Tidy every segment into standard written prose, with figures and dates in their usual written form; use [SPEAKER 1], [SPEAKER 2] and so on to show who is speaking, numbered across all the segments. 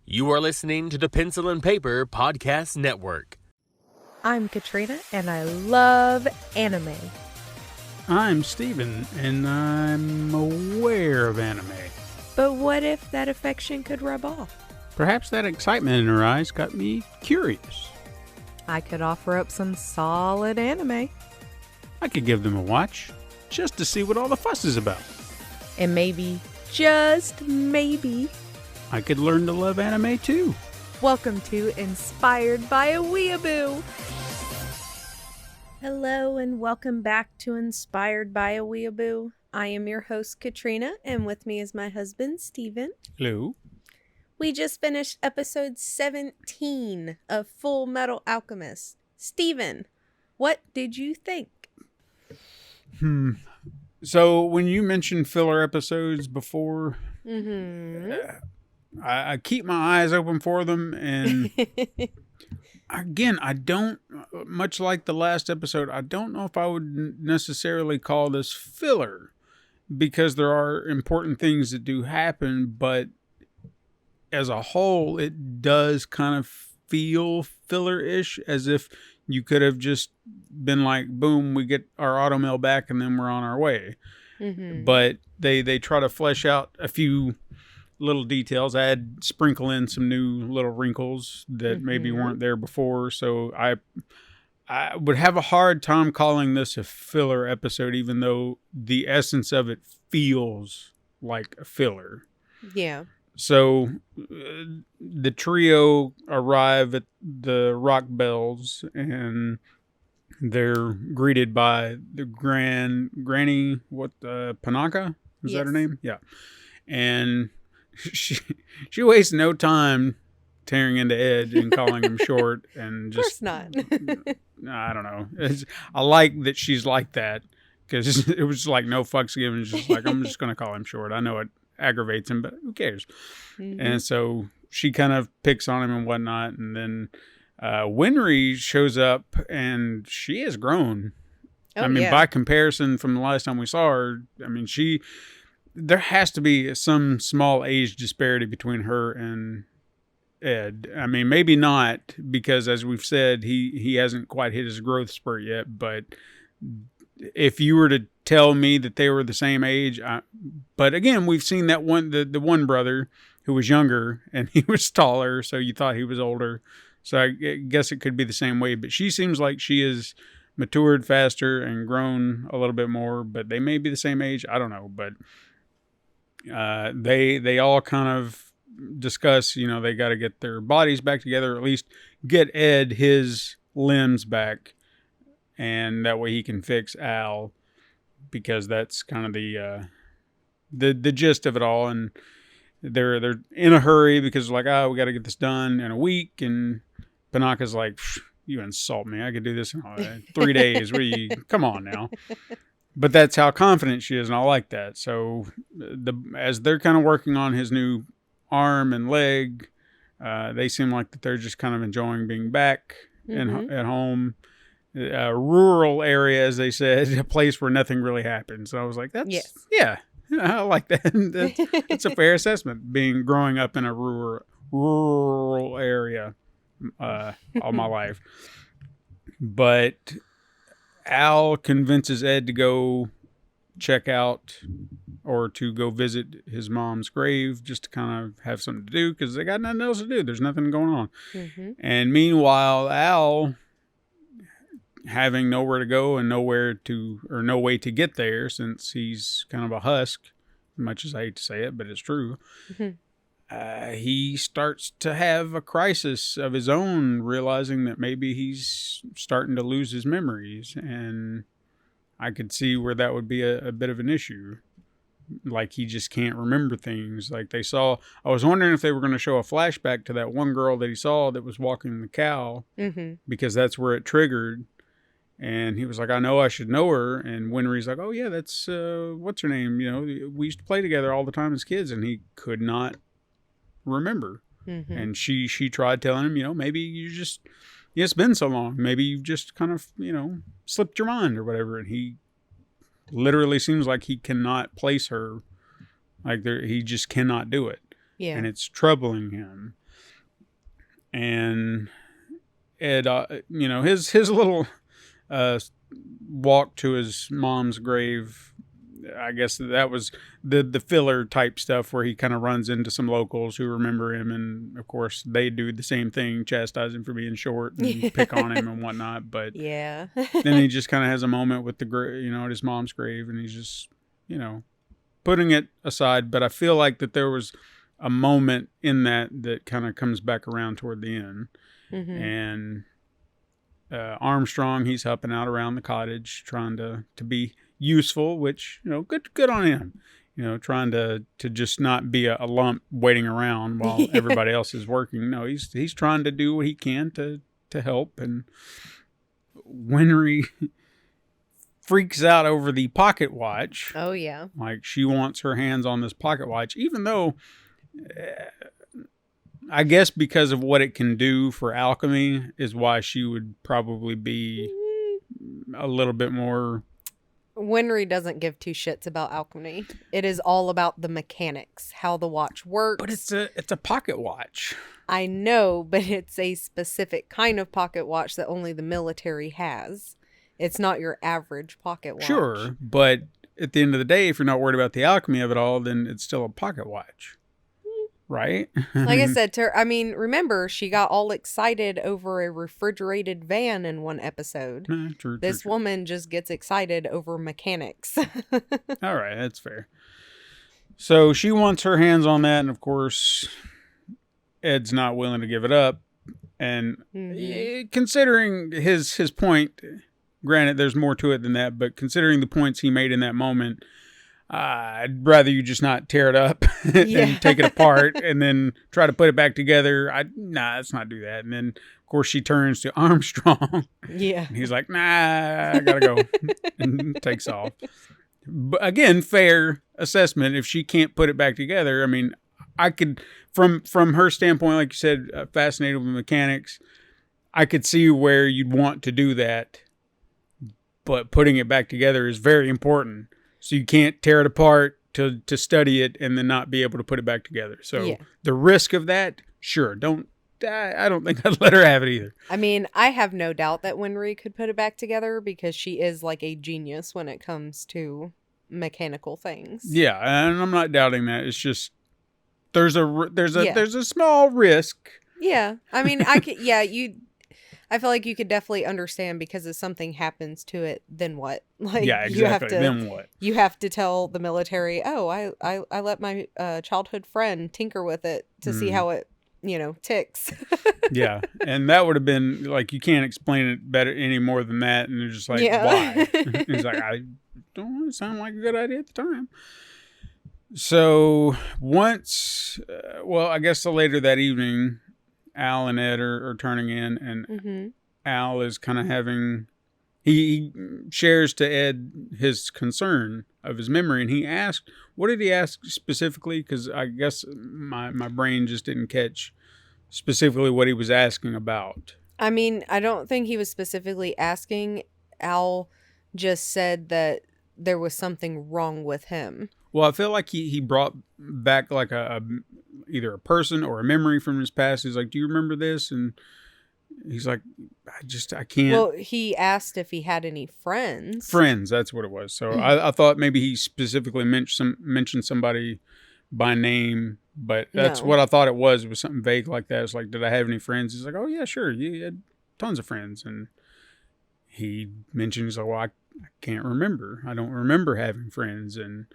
[SPEAKER 1] You are listening to the Pencil and Paper Podcast Network.
[SPEAKER 2] I'm Katrina, and I love anime.
[SPEAKER 3] I'm Steven, and I'm aware of anime.
[SPEAKER 2] But what if that affection could rub off?
[SPEAKER 3] Perhaps that excitement in her eyes got me curious.
[SPEAKER 2] I could offer up some solid anime.
[SPEAKER 3] I could give them a watch, just to see what all the fuss is about.
[SPEAKER 2] And maybe, just maybe,
[SPEAKER 3] I could learn to love anime too.
[SPEAKER 2] Welcome to Inspired by a Weeaboo. Hello and welcome back to Inspired by a Weeaboo. I am your host Katrina, and with me is my husband Steven.
[SPEAKER 3] Hello.
[SPEAKER 2] We just finished episode 17 of Fullmetal Alchemist. Steven, what did you think?
[SPEAKER 3] So when you mentioned filler episodes before, I keep my eyes open for them, and again, I don't, much like the last episode, I don't know if I would necessarily call this filler, because there are important things that do happen, but as a whole, it does kind of feel filler-ish, as if you could have just been like, boom, we get our automail back and then we're on our way. But they try to flesh out a few little details. Sprinkle in some new little wrinkles that maybe weren't there before. So I would have a hard time calling this a filler episode, even though the essence of it feels like a filler.
[SPEAKER 2] Yeah.
[SPEAKER 3] So the trio arrive at the Rockbells, and they're greeted by the Granny, Panaka? Is that her name? Yeah. And she wastes no time tearing into Ed and calling him short, and just...
[SPEAKER 2] Of course not.
[SPEAKER 3] I don't know. I like that she's like that, because it was like no fucks given. It's just like, I'm just going to call him short. I know it aggravates him, but who cares? And so she kind of picks on him and whatnot, and then Winry shows up, and she has grown. By comparison from the last time we saw her, there has to be some small age disparity between her and Ed. Maybe not, because as we've said, he hasn't quite hit his growth spurt yet, but if you were to tell me that they were the same age, but again, we've seen that the one brother who was younger, and he was taller, so you thought he was older. So I guess it could be the same way, but she seems like she has matured faster and grown a little bit more, but they may be the same age. I don't know, but they all kind of discuss, they got to get their bodies back together, or at least get Ed his limbs back, and that way he can fix Al, because that's kind of the gist of it all. And they're in a hurry because we got to get this done in a week, and Panaka's like, you insult me, I could do this in 3 days. Come on now. But that's how confident she is, and I like that. So as they're kind of working on his new arm and leg, they seem like that they're just kind of enjoying being back at home. A rural area, as they said, a place where nothing really happens. So I was like, yeah, I like that. That's a fair assessment, growing up in a rural area all my life. But Al convinces Ed to go check out, or to go visit his mom's grave, just to kind of have something to do, because they got nothing else to do. There's nothing going on. And meanwhile, Al, having nowhere to go and no way to get there, since he's kind of a husk, much as I hate to say it, but it's true. He starts to have a crisis of his own, realizing that maybe he's starting to lose his memories, and I could see where that would be a bit of an issue. Like, he just can't remember things. Like I was wondering if they were going to show a flashback to that one girl that he saw that was walking the cow, because that's where it triggered. And he was like, I know I should know her. And Winry's like, oh yeah, that's, what's her name? We used to play together all the time as kids, and he could not remember. And she tried telling him, maybe it's been so long. Maybe you just kind of, slipped your mind or whatever. And he literally seems like he cannot place her. Like, he just cannot do it.
[SPEAKER 2] Yeah.
[SPEAKER 3] And it's troubling him. And Ed, his little walk to his mom's grave, I guess that was the filler type stuff where he kind of runs into some locals who remember him, and of course they do the same thing, chastise him for being short and pick on him and whatnot. But
[SPEAKER 2] yeah,
[SPEAKER 3] then he just kind of has a moment with at his mom's grave, and he's just putting it aside. But I feel like that there was a moment in that kind of comes back around toward the end, and Armstrong, he's helping out around the cottage, trying to be useful, which good on him, trying to just not be a lump waiting around while everybody else is working. No, he's trying to do what he can to help. And Winry freaks out over the pocket watch.
[SPEAKER 2] Oh yeah,
[SPEAKER 3] like she wants her hands on this pocket watch, even though I guess because of what it can do for alchemy is why she would probably be a little bit more.
[SPEAKER 2] Winry doesn't give two shits about alchemy. It is all about the mechanics, how the watch works.
[SPEAKER 3] But it's a pocket watch.
[SPEAKER 2] I know, but it's a specific kind of pocket watch that only the military has. It's not your average pocket watch.
[SPEAKER 3] Sure, but at the end of the day, if you're not worried about the alchemy of it all, then it's still a pocket watch. Right?
[SPEAKER 2] Like I said, remember, she got all excited over a refrigerated van in one episode.
[SPEAKER 3] True.
[SPEAKER 2] This woman just gets excited over mechanics.
[SPEAKER 3] All right, that's fair. So she wants her hands on that, and of course, Ed's not willing to give it up. And considering his point, granted, there's more to it than that, but considering the points he made in that moment, I'd rather you just not tear it up and take it apart and then try to put it back together. Let's not do that. And then, of course, she turns to Armstrong.
[SPEAKER 2] Yeah.
[SPEAKER 3] And he's like, nah, I gotta go. And takes off. But again, fair assessment. If she can't put it back together, I mean, I could, from her standpoint, like you said, fascinated with mechanics, I could see where you'd want to do that. But putting it back together is very important. So you can't tear it apart to study it and then not be able to put it back together. So the risk of that, sure, I don't think I'd let her have it either.
[SPEAKER 2] I mean, I have no doubt that Winry could put it back together because she is like a genius when it comes to mechanical things.
[SPEAKER 3] Yeah, and I'm not doubting that. It's just there's a small risk.
[SPEAKER 2] Yeah, I mean, I feel like you could definitely understand because if something happens to it, then what? Like,
[SPEAKER 3] yeah, exactly. Then what?
[SPEAKER 2] You have to tell the military, oh, I let my childhood friend tinker with it to see how it, ticks.
[SPEAKER 3] Yeah, and that would have been like, you can't explain it better any more than that, and they're just like, why? He's like, I don't want to sound like a good idea at the time. So once, I guess later that evening, Al and Ed are turning in, and Al is kind of having, he shares to Ed his concern of his memory, and he asked, what did he ask specifically? Because I guess my brain just didn't catch specifically what he was asking about.
[SPEAKER 2] I mean, I don't think he was specifically asking. Al just said that there was something wrong with him.
[SPEAKER 3] Well, I feel like he brought back like either a person or a memory from his past. He's like, do you remember this? And he's like, I can't.
[SPEAKER 2] Well, he asked if he had any friends.
[SPEAKER 3] Friends, that's what it was. So I thought maybe he specifically mentioned somebody by name, but that's what I thought it was. It was something vague like that. It's like, did I have any friends? He's like, oh yeah, sure. You had tons of friends. And he mentioned, he's like, well, I can't remember. I don't remember having friends. And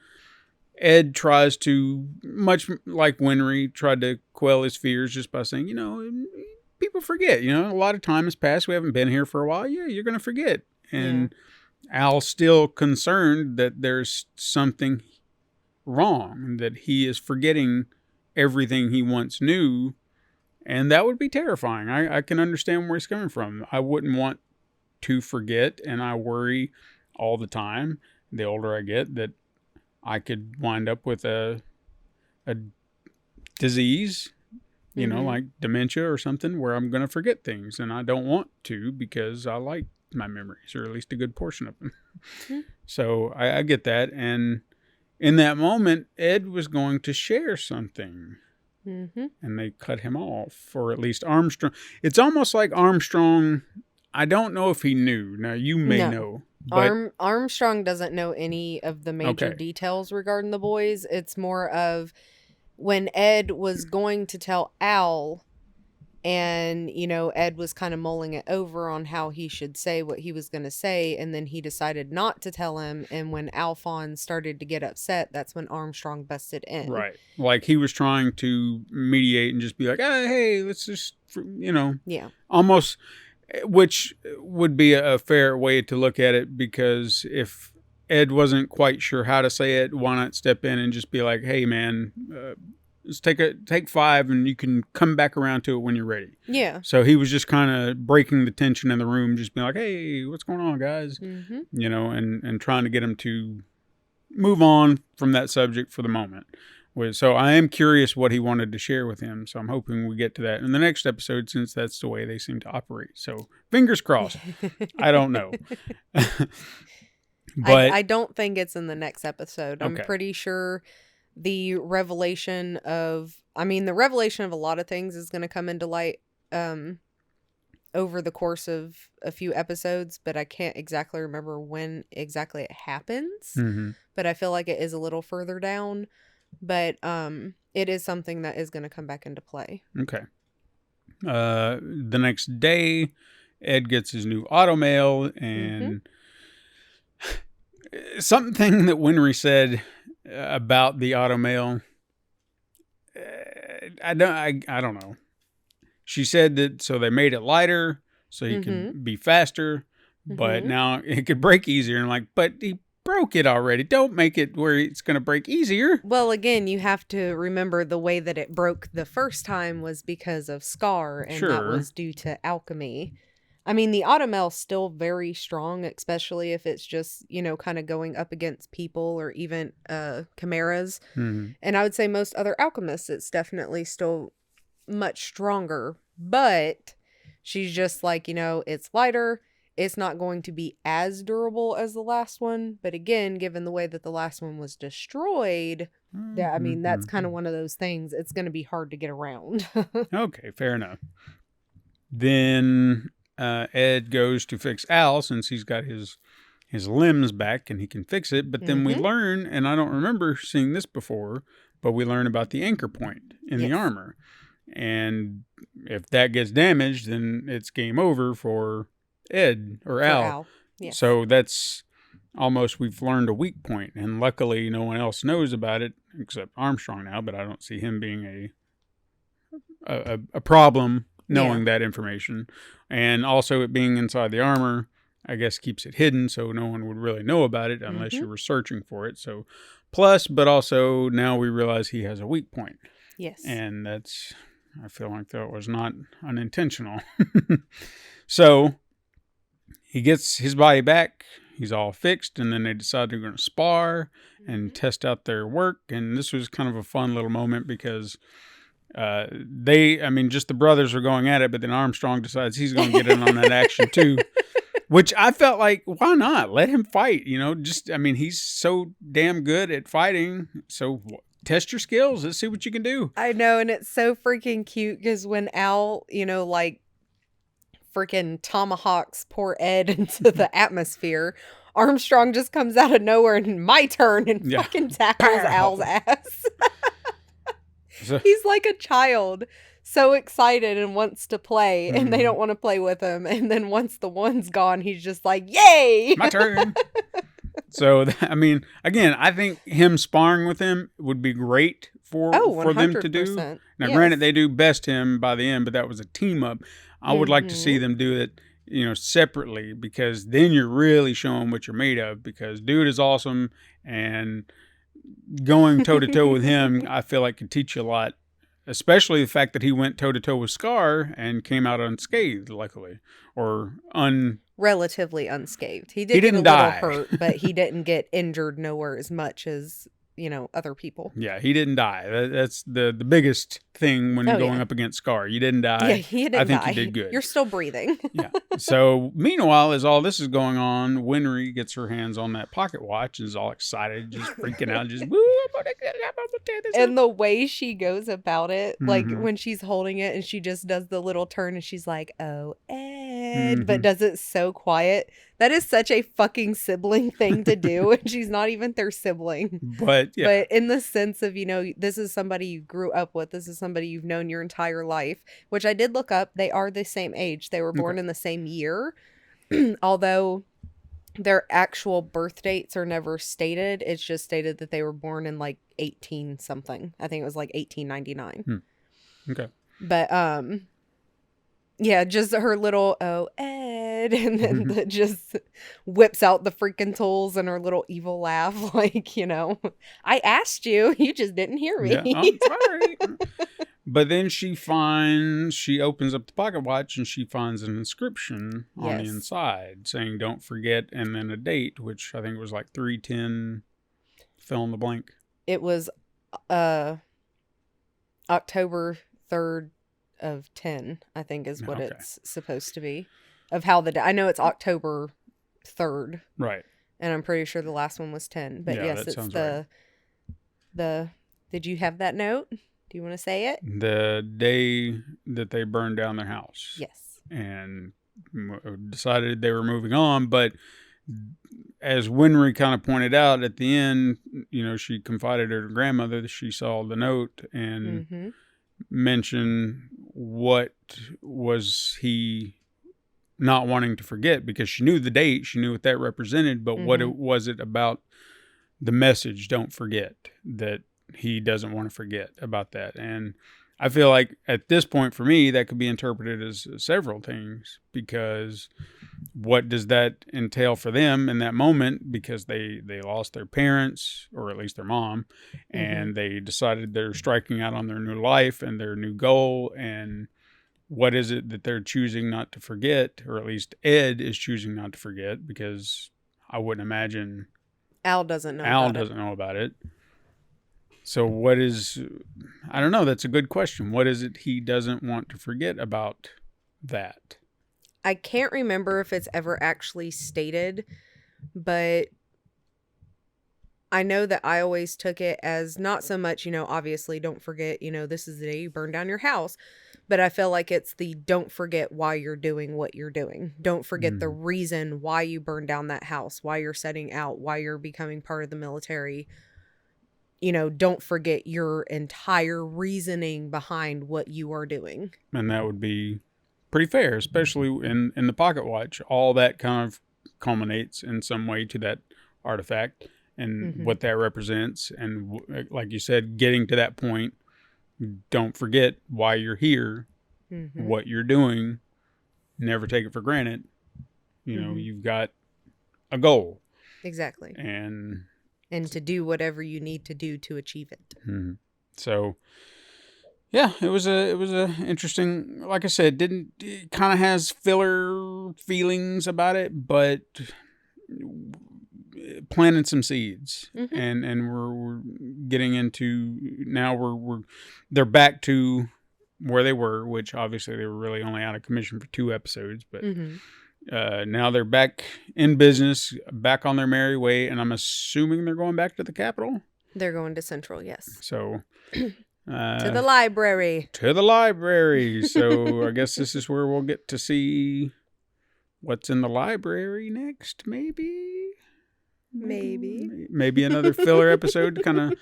[SPEAKER 3] Ed tries to, much like Winry, tried to quell his fears just by saying, people forget, a lot of time has passed. We haven't been here for a while. Yeah, you're going to forget. And Al's still concerned that there's something wrong, that he is forgetting everything he once knew. And that would be terrifying. I can understand where he's coming from. I wouldn't want to forget, and I worry all the time, the older I get, that I could wind up with a disease, like dementia or something, where I'm going to forget things. And I don't want to, because I like my memories, or at least a good portion of them. So I get that. And in that moment, Ed was going to share something
[SPEAKER 2] Mm-hmm.
[SPEAKER 3] And they cut him off, or at least Armstrong. It's almost like Armstrong, I don't know if he knew. Now, you may
[SPEAKER 2] No.
[SPEAKER 3] know. But
[SPEAKER 2] Armstrong doesn't know any of the major
[SPEAKER 3] Okay.
[SPEAKER 2] details regarding the boys. It's more of when Ed was going to tell Al, and, you know, Ed was kind of mulling it over on how he should say what he was going to say, and then he decided not to tell him, and when Alphonse started to get upset, that's when Armstrong busted in.
[SPEAKER 3] Right. Like he was trying to mediate and just be like, hey, let's just,
[SPEAKER 2] Yeah.
[SPEAKER 3] almost, which would be a fair way to look at it, because if Ed wasn't quite sure how to say it, why not step in and just be like, hey, man, just take 5 and you can come back around to it when you're ready.
[SPEAKER 2] Yeah.
[SPEAKER 3] So he was just kind of breaking the tension in the room, just being like, hey, what's going on, guys?
[SPEAKER 2] Mm-hmm.
[SPEAKER 3] And trying to get him to move on from that subject for the moment. So I am curious what he wanted to share with him. So I'm hoping we get to that in the next episode, since that's the way they seem to operate. So fingers crossed. I don't know. But
[SPEAKER 2] I don't think it's in the next episode. I'm
[SPEAKER 3] Okay.
[SPEAKER 2] pretty sure the revelation of a lot of things is going to come into light over the course of a few episodes, but I can't exactly remember when exactly it happens.
[SPEAKER 3] Mhm.
[SPEAKER 2] But I feel like it is a little further down. But it is something that is going to come back into play.
[SPEAKER 3] Okay. The next day, Ed gets his new auto mail, and something that Winry said about the auto mail, I don't know. She said that so they made it lighter so he could be faster, but now it could break easier. And I'm like, but he broke it already. Don't make it where it's going to break easier.
[SPEAKER 2] Well, again, you have to remember the way that it broke the first time was because of Scar, and that
[SPEAKER 3] Sure.
[SPEAKER 2] was due to alchemy. I mean, the automail's still very strong, especially if it's just, kind of going up against people or even chimeras.
[SPEAKER 3] Mhm.
[SPEAKER 2] And I would say most other alchemists, it's definitely still much stronger. But she's just like, it's lighter. It's not going to be as durable as the last one. But again, given the way that the last one was destroyed, that's kind of one of those things. It's going to be hard to get around.
[SPEAKER 3] Okay, fair enough. Then Ed goes to fix Al, since he's got his limbs back and he can fix it. But then we learn, and I don't remember seeing this before, but we learn about the anchor point in the armor. And if that gets damaged, then it's game over for Ed or Al.
[SPEAKER 2] Yes.
[SPEAKER 3] So that's almost, we've learned a weak point. And luckily, no one else knows about it except Armstrong now, but I don't see him being a problem knowing that information. And also it being inside the armor, I guess, keeps it hidden, so no one would really know about it unless you were searching for it. So plus, but also now we realize he has a weak point.
[SPEAKER 2] Yes.
[SPEAKER 3] And I feel like that was not unintentional. So he gets his body back. He's all fixed. And then they decide they're going to spar and test out their work. And this was kind of a fun little moment because just the brothers are going at it, but then Armstrong decides he's going to get in on that action too. Which I felt like, why not? Let him fight. He's so damn good at fighting. So test your skills. Let's see what you can do.
[SPEAKER 2] I know, and it's so freaking cute because when Al, freaking tomahawks poor Ed into the atmosphere, Armstrong just comes out of nowhere and my turn and fucking tackles Al's ass. He's like a child, so excited and wants to play, and they don't want to play with him. And then once the one's gone, he's just like, yay!
[SPEAKER 3] My turn. So, again, I think him sparring with him would be great for them to do. Now, granted, they do best him by the end, but that was a team up. I would like to see them do it, separately, because then you're really showing what you're made of, because dude is awesome, and going toe-to-toe with him, I feel like could teach you a lot, especially the fact that he went toe-to-toe with Scar and came out unscathed, luckily, or
[SPEAKER 2] relatively unscathed. He didn't
[SPEAKER 3] die.
[SPEAKER 2] get a little hurt, but he didn't get injured nowhere as much as, other people.
[SPEAKER 3] Yeah, he didn't die. That's the biggest thing when going up against Scar. You didn't die.
[SPEAKER 2] Yeah, he didn't die.
[SPEAKER 3] I think you did good.
[SPEAKER 2] You're still breathing.
[SPEAKER 3] Yeah. So, meanwhile, as all this is going on, Winry gets her hands on that pocket watch and is all excited, just freaking out, just, woo, I'm gonna tear this
[SPEAKER 2] And
[SPEAKER 3] up.
[SPEAKER 2] the way she goes about it, like when she's holding it and she just does the little turn and she's like, oh, Ed, but does it so quiet. That is such a fucking sibling thing to do. And she's not even their sibling.
[SPEAKER 3] But
[SPEAKER 2] in the sense of, this is somebody you grew up with. This is somebody you've known your entire life, which I did look up. They are the same age. They were born in the same year. Although their actual birth dates are never stated. It's just stated that they were born in like 18 something. I think it was like 1899.
[SPEAKER 3] Okay.
[SPEAKER 2] But, yeah, just her little, oh, Ed, and then just whips out the freaking tools and her little evil laugh. Like, I asked you, you just didn't hear me.
[SPEAKER 3] Yeah, I'm sorry. But then she opens up the pocket watch and she finds an inscription on the inside saying, don't forget, and then a date, which I think was like 3/10, fill in the blank.
[SPEAKER 2] It was October 3rd of 10, I think is what it's supposed to be. Of how I know it's October 3rd.
[SPEAKER 3] Right.
[SPEAKER 2] And I'm pretty sure the last one was 10. But yes, it's the did you have that note? Do you want to say it?
[SPEAKER 3] The day that they burned down their house.
[SPEAKER 2] Yes.
[SPEAKER 3] And decided they were moving on, but as Winry kind of pointed out at the end, she confided her grandmother that she saw the note and mentioned what was he not wanting to forget, because she knew the date, she knew what that represented, but what was it about the message, don't forget, that he doesn't want to forget about that. And I feel like at this point for me, that could be interpreted as several things, because what does that entail for them in that moment? Because they lost their parents, or at least their mom, and they decided they're striking out on their new life and their new goal. And what is it that they're choosing not to forget, or at least Ed is choosing not to forget, because I wouldn't imagine
[SPEAKER 2] Al doesn't know
[SPEAKER 3] about it. So what is, I don't know, that's a good question. What is it he doesn't want to forget about that?
[SPEAKER 2] I can't remember if it's ever actually stated, but I know that I always took it as not so much, obviously don't forget, this is the day you burn down your house, but I feel like it's the don't forget why you're doing what you're doing. Don't forget the reason why you burned down that house, why you're setting out, why you're becoming part of the military. Don't forget your entire reasoning behind what you are doing. And
[SPEAKER 3] that would be pretty fair, especially in the pocket watch. All that kind of culminates in some way to that artifact and what that represents. And like you said, getting to that point, don't forget why you're here, what you're doing. Never take it for granted. You've got a goal.
[SPEAKER 2] Exactly.
[SPEAKER 3] And
[SPEAKER 2] to do whatever you need to do to achieve it.
[SPEAKER 3] So, yeah, it was a interesting. Like I said, it kind of has filler feelings about it, but planting some seeds, and we're getting into now. They're back to where they were, which obviously they were really only out of commission for 2 episodes, but. Now they're back in business, back on their merry way, and I'm assuming they're going back to the capital.
[SPEAKER 2] They're going to Central, yes.
[SPEAKER 3] So,
[SPEAKER 2] to the library.
[SPEAKER 3] To the library. So I guess this is where we'll get to see what's in the library next. Maybe another filler episode to kind of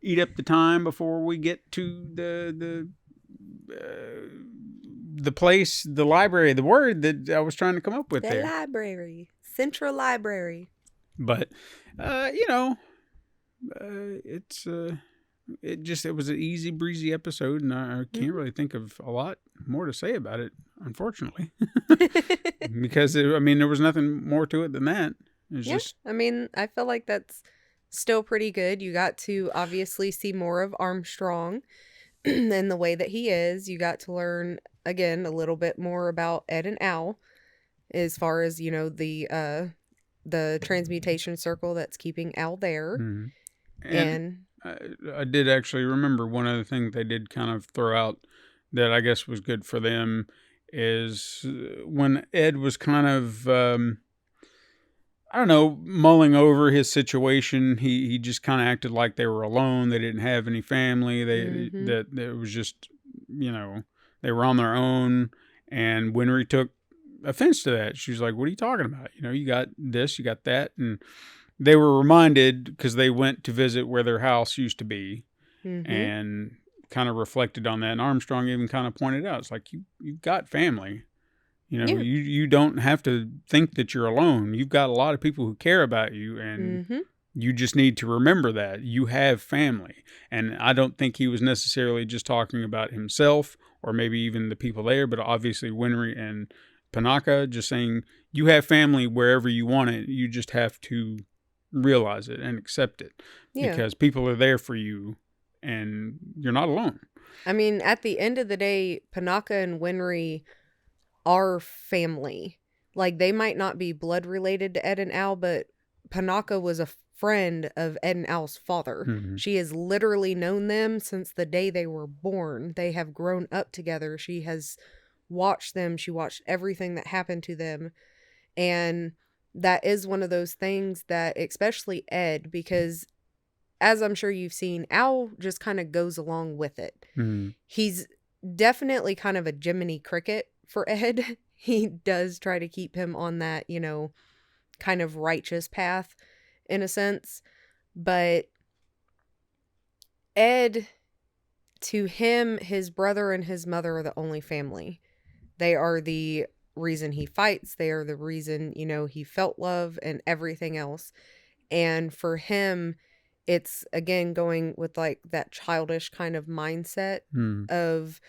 [SPEAKER 3] eat up the time before we get to the place, the library, the word that I was trying to come up with there.
[SPEAKER 2] The library. Central Library.
[SPEAKER 3] But, it was an easy breezy episode, and I can't really think of a lot more to say about it, unfortunately. Because, there was nothing more to it than that.
[SPEAKER 2] I feel like that's still pretty good. You got to obviously see more of Armstrong and the way that he is. You got to learn, again, a little bit more about Ed and Al, as far as, the transmutation circle that's keeping Al there. And
[SPEAKER 3] I did actually remember one other thing they did kind of throw out that I guess was good for them is when Ed was kind of, I don't know, mulling over his situation. He just kind of acted like they were alone. They didn't have any family. That it was just, they were on their own. And Winry took offense to that. She was like, "What are you talking about? You got this, you got that." And they were reminded because they went to visit where their house used to be, and kind of reflected on that. And Armstrong even kind of pointed out, it's like, you've got family. You don't have to think that you're alone. You've got a lot of people who care about you, and you just need to remember that you have family. And I don't think he was necessarily just talking about himself or maybe even the people there, but obviously Winry and Panaka, just saying you have family wherever you want it. You just have to realize it and accept it because people are there for you and you're not alone.
[SPEAKER 2] I mean, at the end of the day, Panaka and Winry are family. Like, they might not be blood related to Ed and Al, but Panaka was a friend of Ed and Al's father. She has literally known them since the day they were born. They have grown up together. She has watched them. She watched everything that happened to them. And that is one of those things that, especially Ed, because as I'm sure you've seen, Al just kind of goes along with it. He's definitely kind of a Jiminy Cricket for Ed. He does try to keep him on that, kind of righteous path in a sense. But Ed, to him, his brother and his mother are the only family. They are the reason he fights. They are the reason, he felt love and everything else. And for him, it's, again, going with like that childish kind of mindset of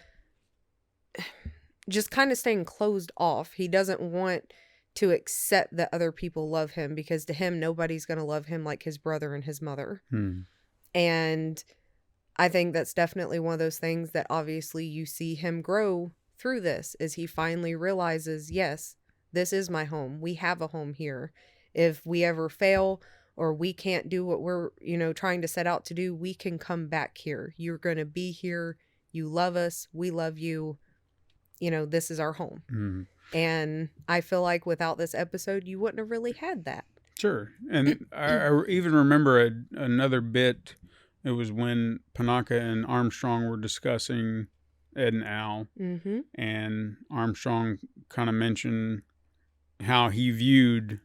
[SPEAKER 2] just kind of staying closed off. He doesn't want to accept that other people love him because to him, nobody's going to love him like his brother and his mother. And I think that's definitely one of those things that obviously you see him grow through this, is he finally realizes, yes, this is my home. We have a home here. If we ever fail or we can't do what we're, trying to set out to do, we can come back here. You're going to be here. You love us. We love you. This is our home. And I feel like without this episode, you wouldn't have really had that.
[SPEAKER 3] Sure. And I even remember another bit. It was when Panaka and Armstrong were discussing Ed and Al, and Armstrong kind of mentioned how he viewed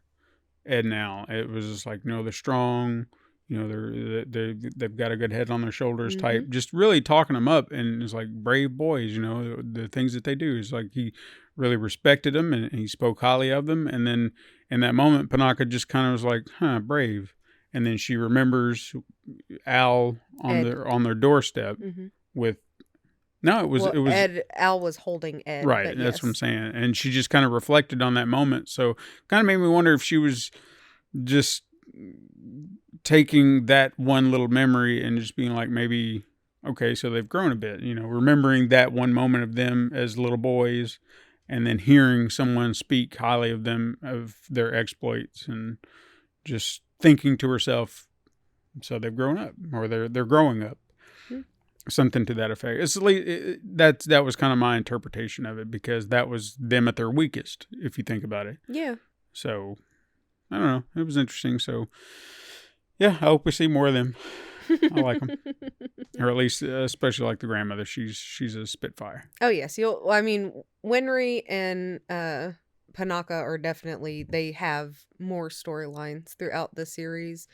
[SPEAKER 3] Ed and Al. It was just like, they're strong, they've got a good head on their shoulders type, just really talking them up. And it's like brave boys, the things that they do is like he really respected them and he spoke highly of them. And then in that moment, Panaka just kind of was like, brave. And then she remembers Al on their doorstep with. No, it was
[SPEAKER 2] Ed. Al was holding Ed.
[SPEAKER 3] Right, that's what I'm saying. And she just kind of reflected on that moment. So kind of made me wonder if she was just taking that one little memory and just being like, maybe, okay, so they've grown a bit, remembering that one moment of them as little boys and then hearing someone speak highly of them, of their exploits, and just thinking to herself, so they've grown up, or they're growing up. Something to that effect. That was kind of my interpretation of it, because that was them at their weakest, if you think about it.
[SPEAKER 2] Yeah.
[SPEAKER 3] So, I don't know. It was interesting. So, yeah, I hope we see more of them. I like them. Or at least, especially like the grandmother. She's a spitfire.
[SPEAKER 2] Oh, yes. Winry and Panaka are definitely, they have more storylines throughout the series.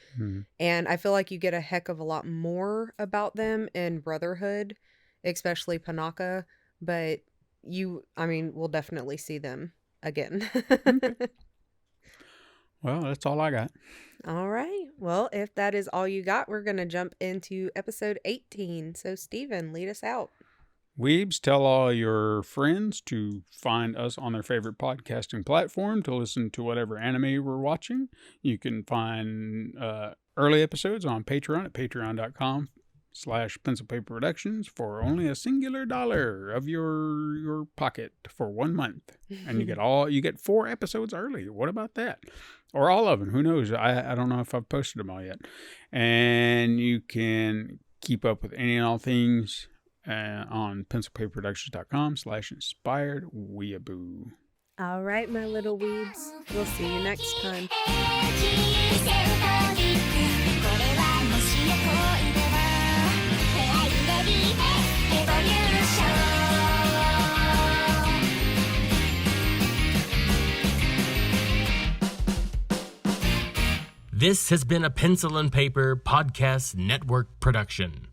[SPEAKER 2] And I feel like you get a heck of a lot more about them in Brotherhood, especially Panaka. But we'll definitely see them again.
[SPEAKER 3] Well, that's all I got.
[SPEAKER 2] All right. Well, if that is all you got, we're going to jump into episode 18. So, Steven, lead us out.
[SPEAKER 3] Weebs, tell all your friends to find us on their favorite podcasting platform to listen to whatever anime we're watching. You can find early episodes on Patreon at Pencil Paper Productions for only a singular $1 of your pocket for 1 month. And you get 4 episodes early. What about that? Or all of them. Who knows? I don't know if I've posted them all yet. And you can keep up with any and all things on pencilpaperproductions.com/inspired weeaboo.
[SPEAKER 2] All right, my little weebs. We'll see you next time.
[SPEAKER 1] This has been a Pencil and Paper Podcast Network production.